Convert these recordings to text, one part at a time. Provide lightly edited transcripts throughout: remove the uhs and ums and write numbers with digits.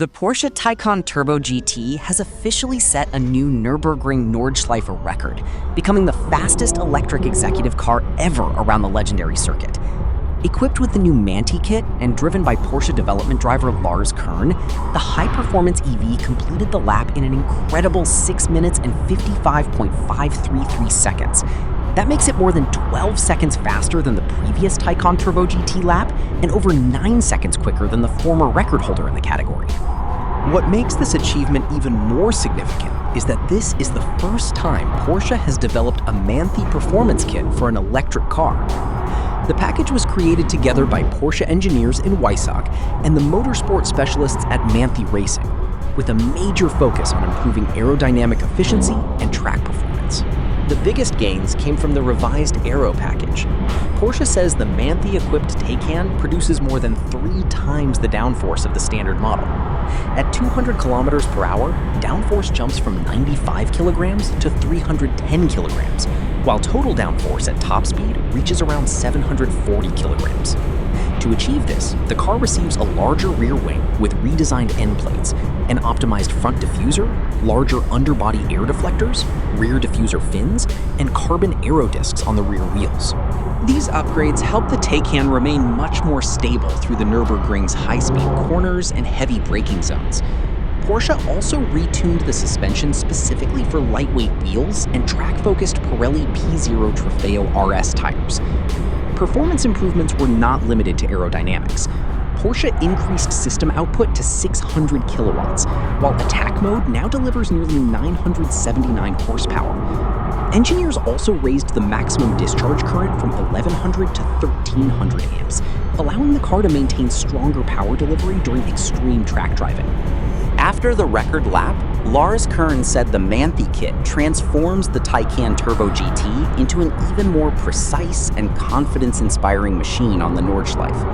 The Porsche Taycan Turbo GT has officially set a new Nürburgring Nordschleife record, becoming the fastest electric executive car ever around the legendary circuit. Equipped with the new Manthey Kit and driven by Porsche development driver Lars Kern, the high-performance EV completed the lap in an incredible 6 minutes and 55.533 seconds. That makes it more than 12 seconds faster than the previous Taycan Turbo GT lap and over 9 seconds quicker than the former record holder in the category. What makes this achievement even more significant is that this is the first time Porsche has developed a Manthey performance kit for an electric car. The package was created together by Porsche engineers in Weissach and the motorsport specialists at Manthey Racing, with a major focus on improving aerodynamic efficiency and track performance. The biggest gains came from the revised aero package. Porsche says the Manthey-equipped Taycan produces more than 3 times the downforce of the standard model. At 200 kilometers per hour, downforce jumps from 95 kilograms to 310 kilograms, while total downforce at top speed reaches around 740 kilograms. To achieve this, the car receives a larger rear wing with redesigned end plates, an optimized front diffuser, larger underbody air deflectors, rear diffuser fins, and carbon aero discs on the rear wheels. These upgrades help the Taycan remain much more stable through the Nürburgring's high-speed corners and heavy braking zones. Porsche also retuned the suspension specifically for lightweight wheels and track-focused Pirelli P0 Trofeo RS tires. Performance improvements were not limited to aerodynamics. Porsche increased system output to 600 kilowatts, while Attack Mode now delivers nearly 979 horsepower. Engineers also raised the maximum discharge current from 1100 to 1300 amps, allowing the car to maintain stronger power delivery during extreme track driving. After the record lap, Lars Kern said the Manthey Kit transforms the Taycan Turbo GT into an even more precise and confidence-inspiring machine on the Nordschleife.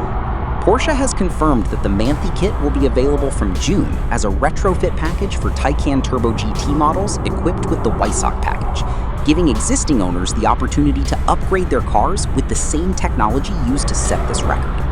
Porsche has confirmed that the Manthey Kit will be available from June as a retrofit package for Taycan Turbo GT models equipped with the Weissach package, giving existing owners the opportunity to upgrade their cars with the same technology used to set this record.